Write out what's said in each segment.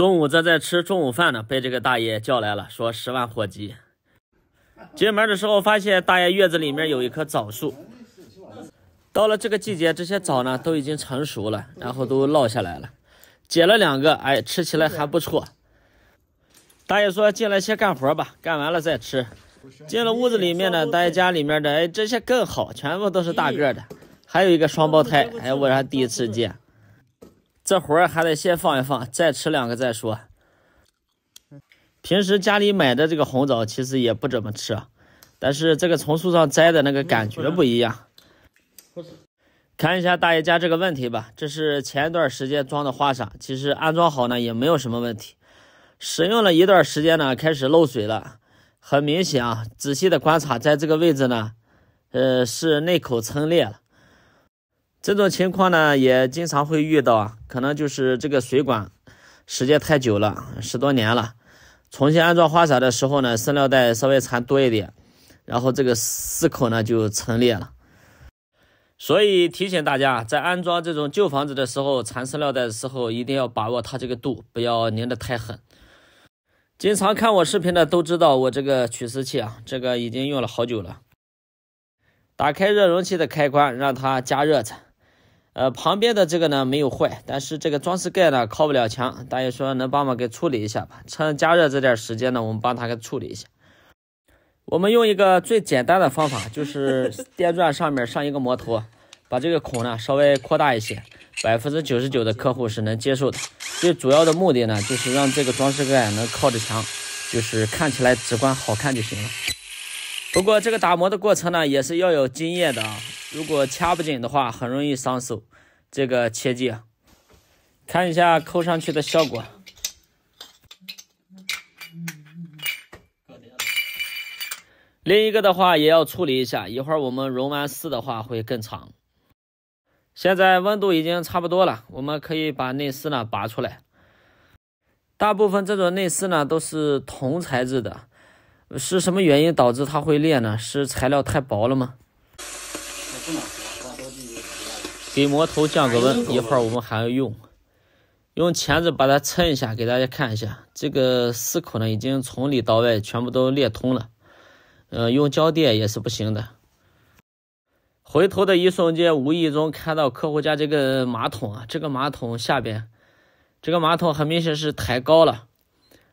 中午正在吃中午饭呢，被这个大爷叫来了，说10万火急。进门的时候发现大爷院子里面有一棵枣树，到了这个季节，这些枣呢都已经成熟了，然后都落下来了，结了2个，哎，吃起来还不错。大爷说进来先干活吧，干完了再吃。进了屋子里面呢，大爷家里面的，哎，这些更好，全部都是大个的，还有一个双胞胎，哎，我还第一次见。这会儿还得先放一放，再吃2个再说。平时家里买的这个红枣其实也不怎么吃，但是这个从树上摘的那个感觉不一样。看一下大爷家这个问题吧，这是前一段时间装的花洒，其实安装好呢也没有什么问题。使用了一段时间呢，开始漏水了，很明显啊，仔细的观察，在这个位置呢，是内口撑裂了。这种情况呢也经常会遇到啊，可能就是这个水管时间太久了，10多年了。重新安装花洒的时候呢，生料带稍微缠多一点，然后这个4口呢就撑裂了。所以提醒大家，在安装这种旧房子的时候，缠生料带的时候，一定要把握它这个度，不要拧得太狠。经常看我视频的都知道，我这个取湿器啊，这个已经用了好久了。打开热容器的开关，让它加热着。旁边的这个呢没有坏，但是这个装饰盖呢靠不了墙，大爷说能帮忙给处理一下吧。趁加热这点时间呢，我们帮他给处理一下。我们用一个最简单的方法，就是电钻上面上一个摩托，把这个孔呢稍微扩大一些，99%的客户是能接受的。最主要的目的呢，就是让这个装饰盖能靠着墙，就是看起来直观好看就行了。不过这个打磨的过程呢，也是要有经验的啊。如果掐不紧的话，很容易伤手，这个切记啊。看一下扣上去的效果。另一个的话也要处理一下，一会儿我们熔完丝的话会更长。现在温度已经差不多了，我们可以把内丝呢拔出来。大部分这种内丝呢都是铜材质的，是什么原因导致它会裂呢？是材料太薄了吗？给磨头降个温，一会儿我们还要用钳子把它抻一下，给大家看一下，这个4口呢已经从里到外全部都裂通了。用胶垫也是不行的。回头的一瞬间，无意中看到客户家这个马桶啊，这个马桶下边，这个马桶很明显是抬高了，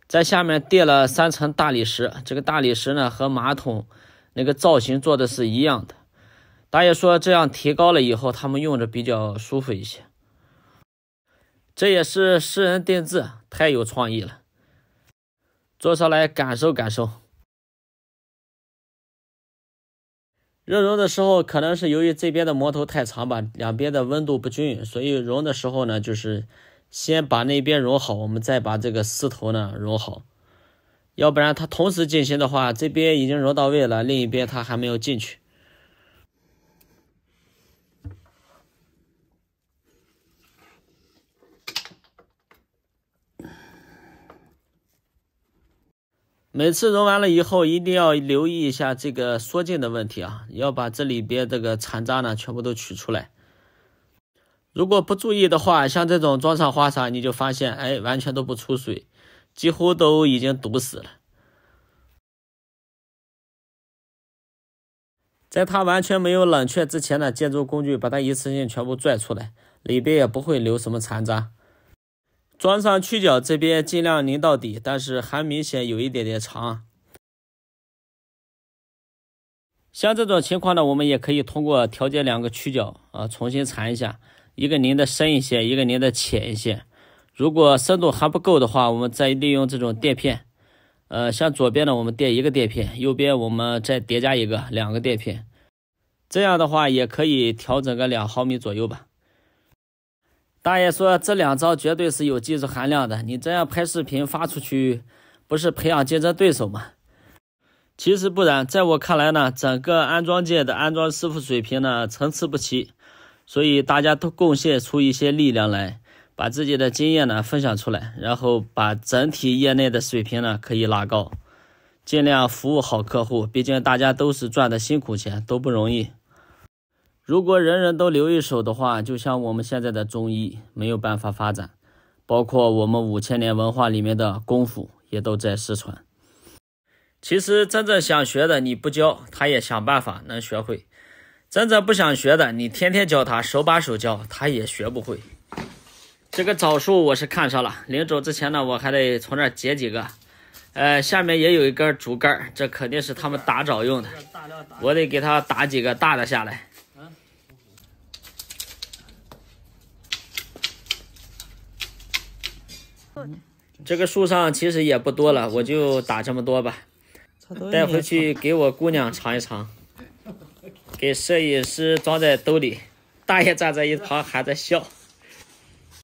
在下面垫了3层大理石，这个大理石呢和马桶那个造型做的是一样的。大爷说这样提高了以后，他们用着比较舒服一些。这也是私人定制，太有创意了。坐上来感受感受。热熔的时候，可能是由于这边的磨头太长吧，两边的温度不均匀，所以熔的时候呢，就是先把那边熔好，我们再把这个丝头呢熔好。要不然它同时进行的话，这边已经熔到位了，另一边它还没有进去。每次熔完了以后，一定要留意一下这个缩进的问题啊，要把这里边这个残渣呢全部都取出来。如果不注意的话，像这种装上花洒，你就发现，哎，完全都不出水，几乎都已经堵死了。在它完全没有冷却之前呢，建筑工具把它一次性全部拽出来，里边也不会留什么残渣。装上曲角这边尽量拧到底，但是还明显有一点点长。像这种情况呢，我们也可以通过调节2个曲角重新缠一下，一个拧的深一些，一个拧的浅一些。如果深度还不够的话，我们再利用这种垫片。像左边呢我们垫1个垫片，右边我们再叠加一个，2个垫片。这样的话也可以调整个2毫米左右吧。大爷说这2招绝对是有技术含量的，你这样拍视频发出去，不是培养竞争对手吗？其实不然，在我看来呢，整个安装界的安装师傅水平呢参差不齐，所以大家都贡献出一些力量来，把自己的经验呢分享出来，然后把整体业内的水平呢可以拉高，尽量服务好客户，毕竟大家都是赚的辛苦钱，都不容易。如果人人都留一手的话，就像我们现在的中医没有办法发展，包括我们5000年文化里面的功夫也都在失传。其实真正想学的，你不教，他也想办法能学会；真正不想学的，你天天教他，手把手教，他也学不会。这个枣树我是看上了，临走之前呢，我还得从这儿截几个。下面也有一根竹竿，这肯定是他们打枣用的，我得给他打几个大的下来。这个树上其实也不多了，我就打这么多吧，带回去给我姑娘尝一尝，给摄影师装在兜里。大爷站在一旁还在笑。